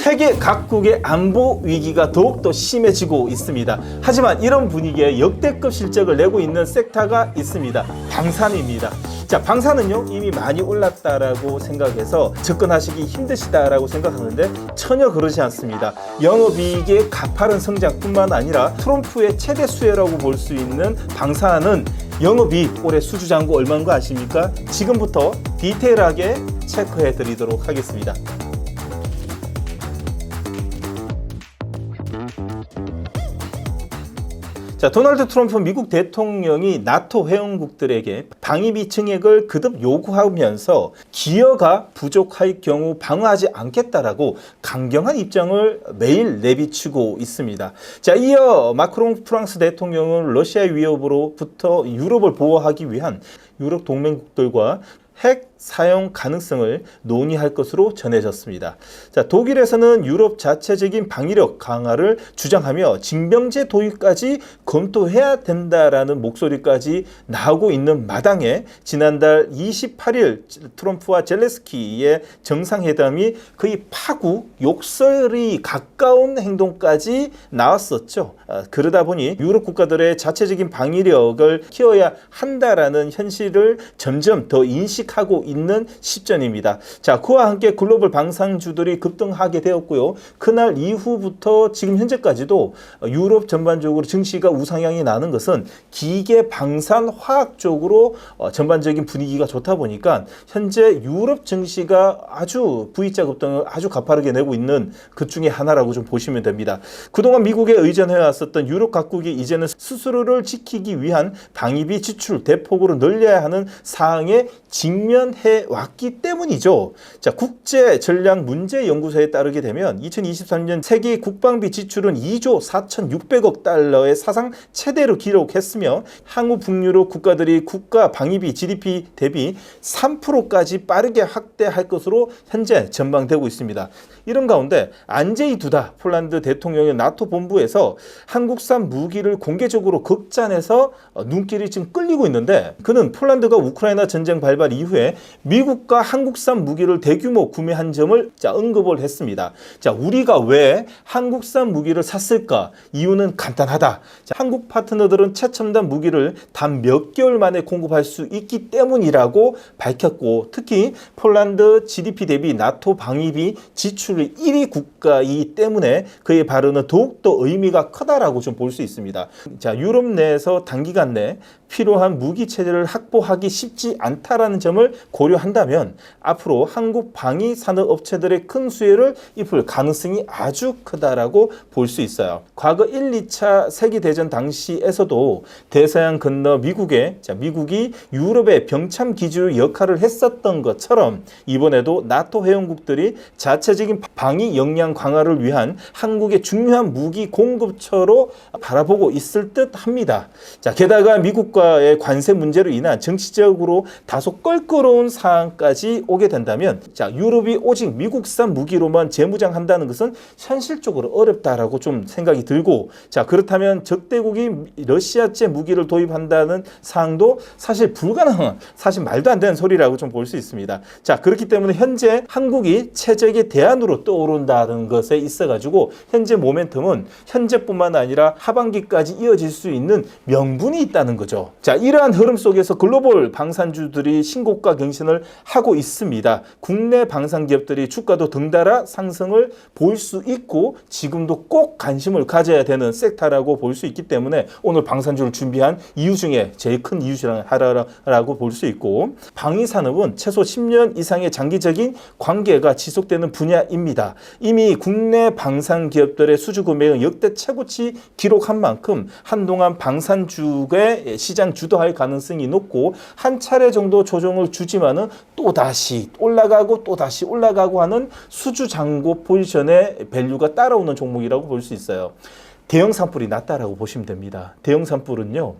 세계 각국의 안보 위기가 더욱더 심해지고 있습니다. 하지만 이런 분위기에 역대급 실적을 내고 있는 섹터가 있습니다. 방산입니다. 자, 방산은요 이미 많이 올랐다라고 생각해서 접근하시기 힘드시다라고 생각하는데 전혀 그러지 않습니다. 영업이익의 가파른 성장뿐만 아니라 트럼프의 최대 수혜라고 볼 수 있는 방산은 영업이익 올해 수주잔고 얼마인 거 아십니까? 지금부터 디테일하게 체크해 드리도록 하겠습니다. 자, 도널드 트럼프 미국 대통령이 나토 회원국들에게 방위비 증액을 거듭 요구하면서 기여가 부족할 경우 방어하지 않겠다라고 강경한 입장을 매일 내비치고 있습니다. 자, 이어 마크롱 프랑스 대통령은 러시아의 위협으로부터 유럽을 보호하기 위한 유럽 동맹국들과 핵 사용 가능성을 논의할 것으로 전해졌습니다. 자, 독일에서는 유럽 자체적인 방위력 강화를 주장하며 징병제 도입까지 검토해야 된다라는 목소리까지 나오고 있는 마당에 지난달 28일 트럼프와 젤렌스키의 정상회담이 거의 파국, 욕설이 가까운 행동까지 나왔었죠. 그러다 보니 유럽 국가들의 자체적인 방위력을 키워야 한다라는 현실을 점점 더 인식하고 있는 시점입니다. 자, 그와 함께 글로벌 방산주들이 급등하게 되었고요. 그날 이후부터 지금 현재까지도 유럽 전반적으로 증시가 우상향이 나는 것은 기계 방산 화학 쪽으로 전반적인 분위기가 좋다 보니까 현재 유럽 증시가 아주 V자 급등을 아주 가파르게 내고 있는 그 중에 하나라고 좀 보시면 됩니다. 그동안 미국에 의존해 왔었던 유럽 각국이 이제는 스스로를 지키기 위한 방위비 지출 대폭으로 늘려야 하는 사항에 직면해 왔기 때문이죠. 자, 국제전략문제연구소에 따르게 되면 2023년 세계 국방비 지출은 2조 4,600억 달러의 사상 최대로 기록했으며 항우 북유럽 국가들이 국가 방위비 GDP 대비 3%까지 빠르게 확대할 것으로 현재 전망되고 있습니다. 이런 가운데 안제이 두다 폴란드 대통령의 나토 본부에서 한국산 무기를 공개적으로 극찬해서 눈길이 지금 끌리고 있는데, 그는 폴란드가 우크라이나 전쟁 발발 이후에 미국과 한국산 무기를 대규모 구매한 점을 언급을 했습니다. 자, 우리가 왜 한국산 무기를 샀을까? 이유는 간단하다. 자, 한국 파트너들은 최첨단 무기를 단 몇 개월 만에 공급할 수 있기 때문이라고 밝혔고, 특히 폴란드 GDP 대비 나토 방위비 지출 1위 국가이기 때문에 그의 발언은 더욱더 의미가 크다라고 좀 볼 수 있습니다. 자, 유럽 내에서 단기간 내 필요한 무기 체제를 확보하기 쉽지 않다라는 점을 고려한다면 앞으로 한국 방위 산업 업체들의 큰 수혜를 입을 가능성이 아주 크다라고 볼 수 있어요. 과거 1, 2차 세계대전 당시에서도 대서양 건너 미국이 유럽의 병참 기지로 역할을 했었던 것처럼 이번에도 나토 회원국들이 자체적인 방위 역량 강화를 위한 한국의 중요한 무기 공급처로 바라보고 있을 듯 합니다. 자, 게다가 미국과의 관세 문제로 인한 정치적으로 다소 껄끄러운 상황까지 오게 된다면, 자, 유럽이 오직 미국산 무기로만 재무장한다는 것은 현실적으로 어렵다라고 좀 생각이 들고, 자, 그렇다면 적대국이 러시아제 무기를 도입한다는 사항도 사실 불가능한, 사실 말도 안 되는 소리라고 좀 볼 수 있습니다. 자, 그렇기 때문에 현재 한국이 최적의 대안으로 떠오른다는 것에 있어가지고 현재 모멘텀은 현재뿐만 아니라 하반기까지 이어질 수 있는 명분이 있다는 거죠. 자, 이러한 흐름 속에서 글로벌 방산주들이 신고가 경신을 하고 있습니다. 국내 방산 기업들이 주가도 등달아 상승을 보일 수 있고 지금도 꼭 관심을 가져야 되는 섹터라고 볼 수 있기 때문에 오늘 방산주를 준비한 이유 중에 제일 큰 이유 중 하나라고 볼 수 있고, 방위 산업은 최소 10년 이상의 장기적인 관계가 지속되는 분야입니다. 이미 국내 방산 기업들의 수주 금액은 역대 최고치 기록한 만큼 한동안 방산주의 시장 주도할 가능성이 높고 한 차례 정도 조정을 주지만은 또다시 올라가고 하는 수주 잔고 포지션의 밸류가 따라오는 종목이라고 볼 수 있어요. 대형 산불이 낮다라고 보시면 됩니다. 대형 산불은요,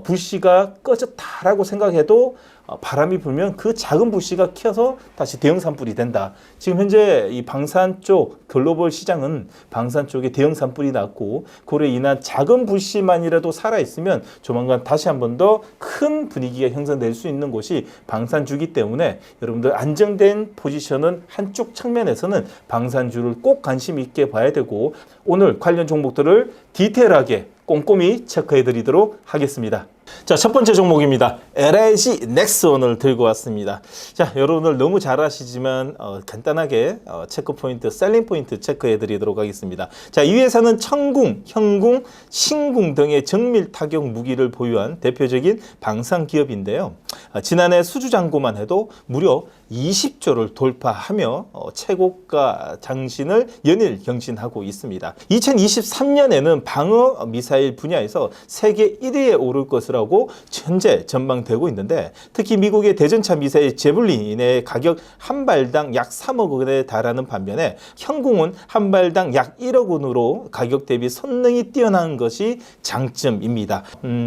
불씨가 꺼졌다라고 생각해도 바람이 불면 그 작은 불씨가 켜서 다시 대형 산불이 된다. 지금 현재 이 방산 쪽 글로벌 시장은 방산 쪽에 대형 산불이 났고 그로 인한 작은 불씨만이라도 살아있으면 조만간 다시 한 번 더 큰 분위기가 형성될 수 있는 곳이 방산주기 때문에 여러분들 안정된 포지션은 한쪽 측면에서는 방산주를 꼭 관심 있게 봐야 되고 오늘 관련 종목들을 디테일하게 꼼꼼히 체크해 드리도록 하겠습니다. 자, 첫 번째 종목입니다. LIG 넥스원을 들고 왔습니다. 자, 여러분들 너무 잘 아시지만 간단하게 체크 포인트, 셀링 포인트 체크해 드리도록 하겠습니다. 자, 이 회사는 청궁, 형궁, 신궁 등의 정밀 타격 무기를 보유한 대표적인 방산 기업인데요. 지난해 수주 잔고만 해도 무려 20조를 돌파하며 최고가 장신을 연일 경신하고 있습니다. 2023년에는 방어 미사일 분야에서 세계 1위에 오를 것이라고 현재 전망되고 있는데 특히 미국의 대전차 미사일 제블린의 가격 한 발당 약 3억 원에 달하는 반면에 형궁은 한 발당 약 1억 원으로 가격 대비 선능이 뛰어난 것이 장점입니다.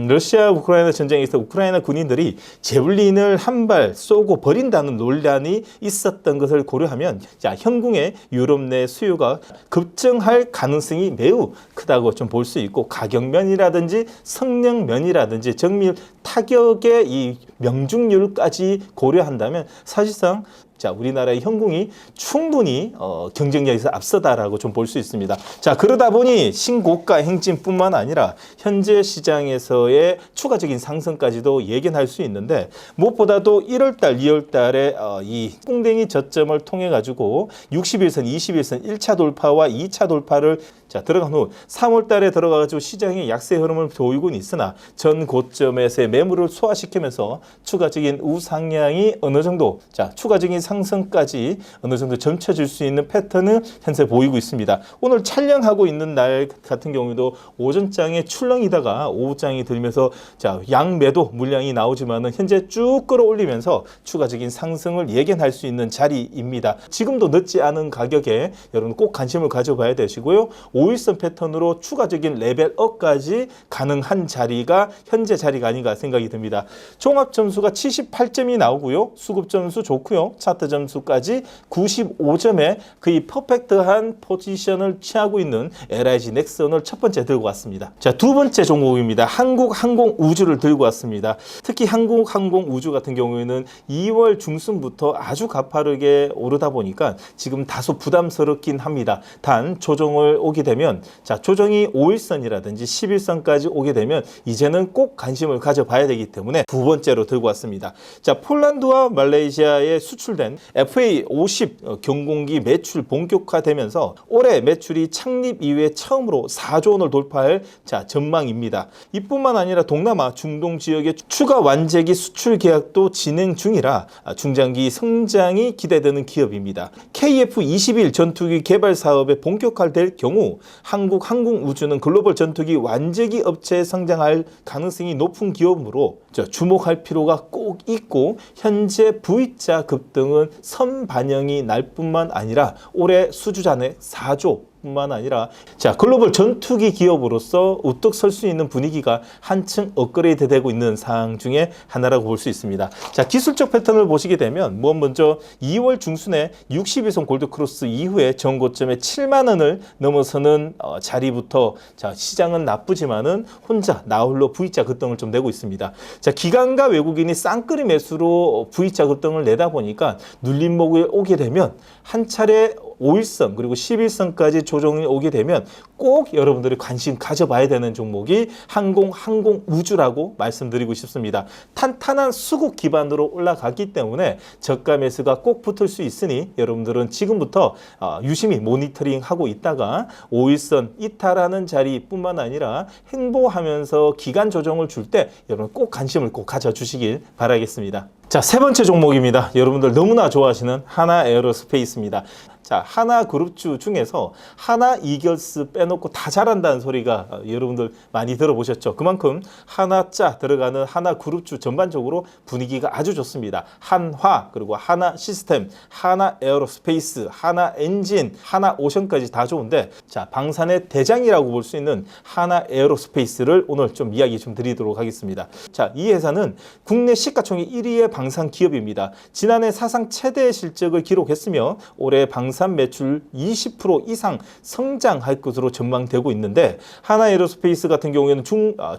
러시아 우크라이나 전쟁에서 우크라이나 군인들이 제블린을 한 발 쏘고 버린다는 논란이 있었던 것을 고려하면 자, 형궁의 유럽 내 수요가 급증할 가능성이 매우 크다고 좀 볼 수 있고 가격면이라든지 성능면이라든지 정밀 타격의 이 명중률까지 고려한다면 사실상 자, 우리나라의 형궁이 충분히 경쟁력에서 앞서다라고 좀 볼 수 있습니다. 자, 그러다 보니 신고가 행진뿐만 아니라 현재 시장에서의 추가적인 상승까지도 예견할 수 있는데 무엇보다도 1월달, 2월달에 이 꿍댕이 저점을 통해 가지고 60일선, 21선 1차 돌파와 2차 돌파를 자, 들어간 후 3월 달에 들어가 가지고 시장의 약세 흐름을 보이고는 있으나 전 고점에서의 매물을 소화시키면서 추가적인 우상향이 어느 정도 자, 추가적인 상승까지 어느 정도 점쳐질 수 있는 패턴은 현재 보이고 있습니다. 오늘 촬영하고 있는 날 같은 경우에도 오전장에 출렁이다가 오후장이 들면서 자, 양매도 물량이 나오지만은 현재 쭉 끌어올리면서 추가적인 상승을 예견할 수 있는 자리입니다. 지금도 늦지 않은 가격에 여러분 꼭 관심을 가져봐야 되시고요. 5일선 패턴으로 추가적인 레벨업까지 가능한 자리가 현재 자리가 아닌가 생각이 듭니다. 종합 점수가 78점이 나오고요. 수급 점수 좋고요. 차트 점수까지 95점에 거의 퍼펙트한 포지션을 취하고 있는 LIG 넥슨을 첫 번째 들고 왔습니다. 자, 두 번째 종목입니다. 한국항공우주를 들고 왔습니다. 특히 한국항공우주 같은 경우에는 2월 중순부터 아주 가파르게 오르다 보니까 지금 다소 부담스럽긴 합니다. 단 조정을 오게 되면 자, 조정이 5일선이라든지 10일선까지 오게 되면 이제는 꼭 관심을 가져봐야 되기 때문에 두 번째로 들고 왔습니다. 자, 폴란드와 말레이시아에 수출된 FA50 경공기 매출 본격화되면서 올해 매출이 창립 이후에 처음으로 4조 원을 돌파할 자, 전망입니다. 이뿐만 아니라 동남아 중동 지역의 추가 완제기 수출 계약도 진행 중이라 중장기 성장이 기대되는 기업입니다. KF-21 전투기 개발 사업에 본격화될 경우 한국항공우주는 글로벌 전투기 완제기 업체에 성장할 가능성이 높은 기업으로 주목할 필요가 꼭 있고 현재 V자 급등은 선반영이 날 뿐만 아니라 올해 수주잔액 4조 뿐만 아니라 자, 글로벌 전투기 기업으로서 우뚝 설 수 있는 분위기가 한층 업그레이드 되고 있는 상황 중에 하나라고 볼 수 있습니다. 자, 기술적 패턴을 보시게 되면 먼저 2월 중순에 60일선 골드크로스 이후에 전고점에 7만 원을 넘어서는 자리부터 자, 시장은 나쁘지만은 혼자 나홀로 V자 급등을 좀 내고 있습니다. 자, 기관과 외국인이 쌍끌이 매수로 V자 급등을 내다 보니까 눌림목에 오게 되면 한 차례 5일선 그리고 11선까지 조정이 오게 되면 꼭 여러분들이 관심 가져봐야 되는 종목이 항공우주라고 말씀드리고 싶습니다. 탄탄한 수급 기반으로 올라갔기 때문에 저가 매수가 꼭 붙을 수 있으니 여러분들은 지금부터 유심히 모니터링하고 있다가 5일선 이탈하는 자리뿐만 아니라 행보하면서 기간 조정을 줄 때 여러분 꼭 관심을 꼭 가져주시길 바라겠습니다. 자, 세 번째 종목입니다. 여러분들 너무나 좋아하시는 하나에어로스페이스입니다. 자, 하나그룹주 중에서 하나이글스 빼놓고 다 잘한다는 소리가 여러분들 많이 들어보셨죠? 그만큼 하나자 들어가는 하나그룹주 전반적으로 분위기가 아주 좋습니다. 한화, 그리고 하나시스템, 하나에어로스페이스, 하나엔진, 하나오션까지 다 좋은데, 자, 방산의 대장이라고 볼 수 있는 하나에어로스페이스를 오늘 좀 이야기 좀 드리도록 하겠습니다. 자, 이 회사는 국내 시가총액 1위의 방산 기업입니다. 지난해 사상 최대 실적을 기록했으며 올해 방산 매출 20% 이상 성장할 것으로 전망되고 있는데, 하나에어로스페이스 같은 경우에는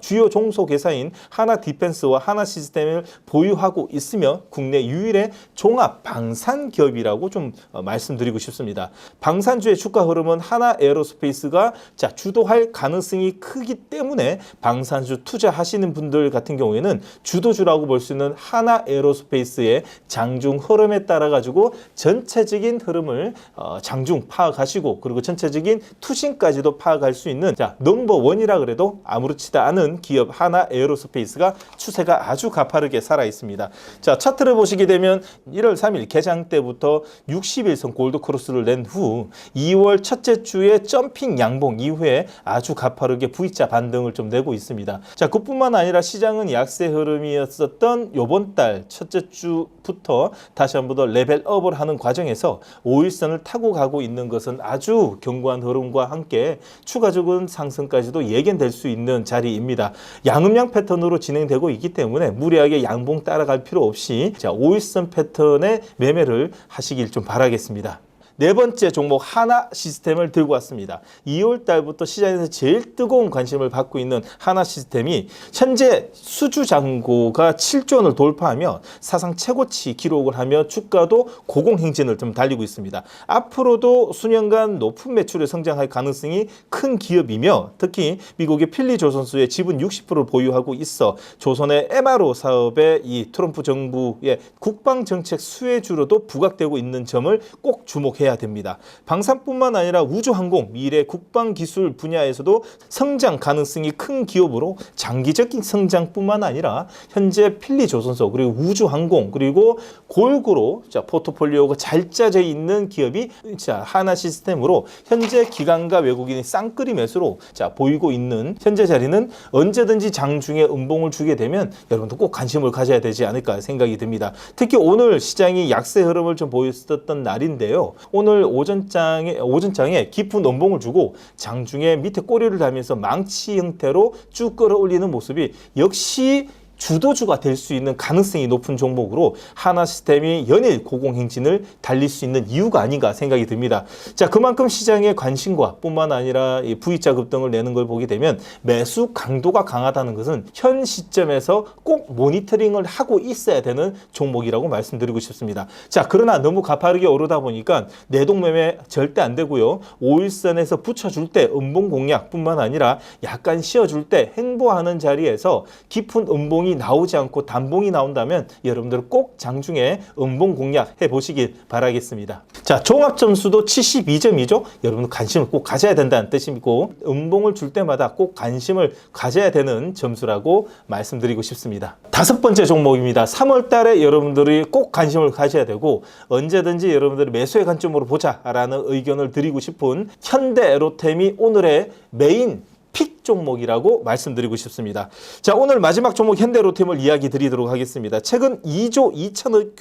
주요 종속회사인 하나디펜스와 하나시스템을 보유하고 있으며 국내 유일의 종합 방산 기업이라고 좀 말씀드리고 싶습니다. 방산주의 주가 흐름은 하나에어로스페이스가 주도할 가능성이 크기 때문에 방산주 투자하시는 분들 같은 경우에는 주도주라고 볼 수 있는 하나에어로스페이스의 장중 흐름에 따라 가지고 전체적인 흐름을 장중 파악하시고, 그리고 전체적인 투신까지도 파악할 수 있는 넘버원이라 그래도 아무렇지도 않은 기업 하나에어로스페이스가 추세가 아주 가파르게 살아 있습니다. 자, 차트를 보시게 되면 1월 3일 개장 때부터 60일선 골드크로스를 낸 후 2월 첫째 주에 점핑 양봉 이후에 아주 가파르게 V자 반등을 좀 내고 있습니다. 자, 그뿐만 아니라 시장은 약세 흐름이었었던 요번 달 첫째 주부터 다시 한 번 더 레벨업을 하는 과정에서 5일선을 타고 가고 있는 것은 아주 견고한 흐름과 함께 추가적인 상승까지도 예견될 수 있는 자리입니다. 양음양 패턴으로 진행되고 있기 때문에 무리하게 양봉 따라갈 필요 없이 5일선 패턴의 매매를 하시길 좀 바라겠습니다. 네 번째 종목 하나시스템을 들고 왔습니다. 2월 달부터 시장에서 제일 뜨거운 관심을 받고 있는 하나시스템이 현재 수주 잔고가 7조 원을 돌파하며 사상 최고치 기록을 하며 주가도 고공행진을 좀 달리고 있습니다. 앞으로도 수년간 높은 매출에 성장할 가능성이 큰 기업이며, 특히 미국의 필리조선소의 지분 60%를 보유하고 있어 조선의 MRO 사업에 이 트럼프 정부의 국방정책 수혜주로도 부각되고 있는 점을 꼭 주목해야 됩니다. 방산뿐만 아니라 우주항공, 미래 국방기술 분야에서도 성장 가능성이 큰 기업으로 장기적인 성장뿐만 아니라 현재 필리조선소, 그리고 우주항공, 그리고 골고루 포트폴리오가 잘 짜져 있는 기업이 하나시스템으로 현재 기관과 외국인이 쌍끌이 매수로 보이고 있는 현재 자리는 언제든지 장중에 음봉을 주게 되면 여러분도 꼭 관심을 가져야 되지 않을까 생각이 듭니다. 특히 오늘 시장이 약세 흐름을 좀 보였었던 날인데요. 오늘 오전장에 깊은 음봉을 주고 장중에 밑에 꼬리를 달면서 망치 형태로 쭉 끌어올리는 모습이 역시 주도주가 될 수 있는 가능성이 높은 종목으로 하나시스템이 연일 고공행진을 달릴 수 있는 이유가 아닌가 생각이 듭니다. 자, 그만큼 시장의 관심과 뿐만 아니라 V자 급등을 내는 걸 보게 되면 매수 강도가 강하다는 것은 현 시점에서 꼭 모니터링을 하고 있어야 되는 종목이라고 말씀드리고 싶습니다. 자, 그러나 너무 가파르게 오르다 보니까 내동매매 절대 안 되고요. 5일선에서 붙여줄 때 음봉 공략뿐만 아니라 약간 쉬어줄 때 횡보하는 자리에서 깊은 음봉이 나오지 않고 단봉이 나온다면 여러분들 꼭 장중에 음봉 공략해 보시길 바라겠습니다. 자, 종합 점수도 72점이죠. 여러분 관심을 꼭 가져야 된다는 뜻이고, 음봉을 줄 때마다 꼭 관심을 가져야 되는 점수라고 말씀드리고 싶습니다. 다섯 번째 종목입니다. 3월 달에 여러분들이 꼭 관심을 가져야 되고 언제든지 여러분들이 매수의 관점으로 보자라는 의견을 드리고 싶은 현대에로템이 오늘의 메인 픽 종목이라고 말씀드리고 싶습니다. 자, 오늘 마지막 종목 현대로템을 이야기 드리도록 하겠습니다. 최근 2조 2천억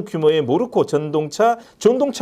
규모의 모르코 전동차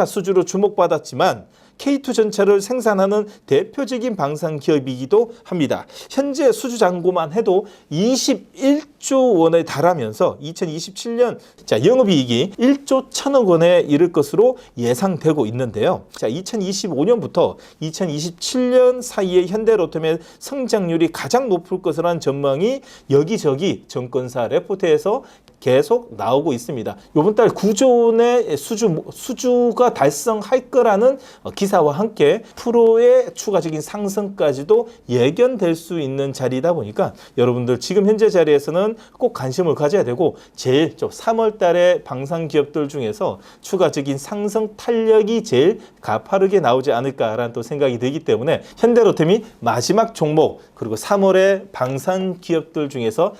수주로 주목받았지만 K2 전차를 생산하는 대표적인 방산 기업이기도 합니다. 현재 수주 잔고만 해도 21조 원에 달하면서 2027년 영업이익이 1조 1천억 원에 이를 것으로 예상되고 있는데요. 자, 2025년부터 2027년 사이에 현대로템의 성장률이 가장 높을 것이라는 전망이 여기저기 증권사 레포트에서 계속 나오고 있습니다. 이번 달 9조 원의 수주가 달성할 거라는 기사와 함께 프로의 추가적인 상승까지도 예견될 수 있는 자리이다 보니까 여러분들 지금 현재 자리에서는 꼭 관심을 가져야 되고, 제일 3월 달에 방산 기업들 중에서 추가적인 상승 탄력이 제일 가파르게 나오지 않을까라는 또 생각이 들기 때문에 현대로템이 마지막 종목, 그리고 3월에 방산 기업들 중에서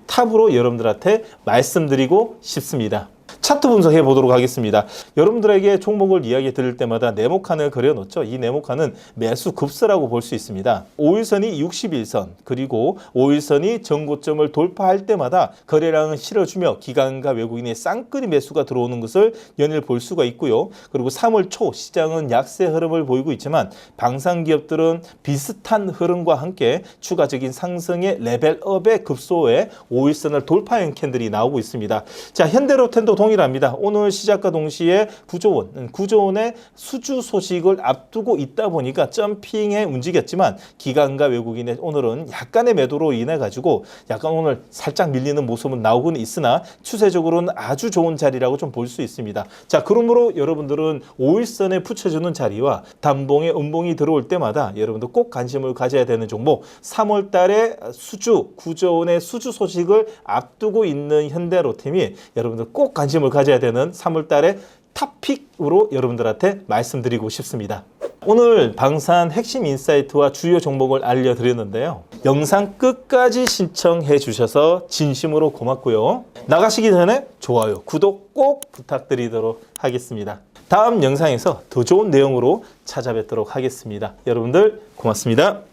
탑으로 여러분들한테 말씀드리고 싶습니다. 차트 분석해 보도록 하겠습니다. 여러분들에게 종목을 이야기 드릴 때마다 네모칸을 그려놓죠. 이 네모칸은 매수 급서라고 볼 수 있습니다. 5일선이 61선 그리고 5일선이 전고점을 돌파할 때마다 거래량을 실어주며 기관과 외국인의 쌍끌이 매수가 들어오는 것을 연일 볼 수가 있고요. 그리고 3월 초 시장은 약세 흐름을 보이고 있지만 방산기업들은 비슷한 흐름과 함께 추가적인 상승의 레벨업의 급소에 5일선을 돌파한 캔들이 나오고 있습니다. 자, 현대로텐도 동일합니다. 오늘 시작과 동시에 9조 원의 수주 소식을 앞두고 있다 보니까 점핑에 움직였지만 기관과 외국인의 오늘은 약간의 매도로 인해 가지고 약간 오늘 살짝 밀리는 모습은 나오고는 있으나 추세적으로는 아주 좋은 자리라고 좀 볼 수 있습니다. 자, 그러므로 여러분들은 5일선에 붙여주는 자리와 단봉에 음봉이 들어올 때마다 여러분들 꼭 관심을 가져야 되는 종목 3월 달에 9조 원의 수주 소식을 앞두고 있는 현대로템이 여러분들 꼭 관심을 가져야 되는 3월 달에 탑픽으로 여러분들한테 말씀드리고 싶습니다. 오늘 방산 핵심 인사이트와 주요 종목을 알려드렸는데요. 영상 끝까지 신청해 주셔서 진심으로 고맙고요. 나가시기 전에 좋아요, 구독 꼭 부탁드리도록 하겠습니다. 다음 영상에서 더 좋은 내용으로 찾아뵙도록 하겠습니다. 여러분들 고맙습니다.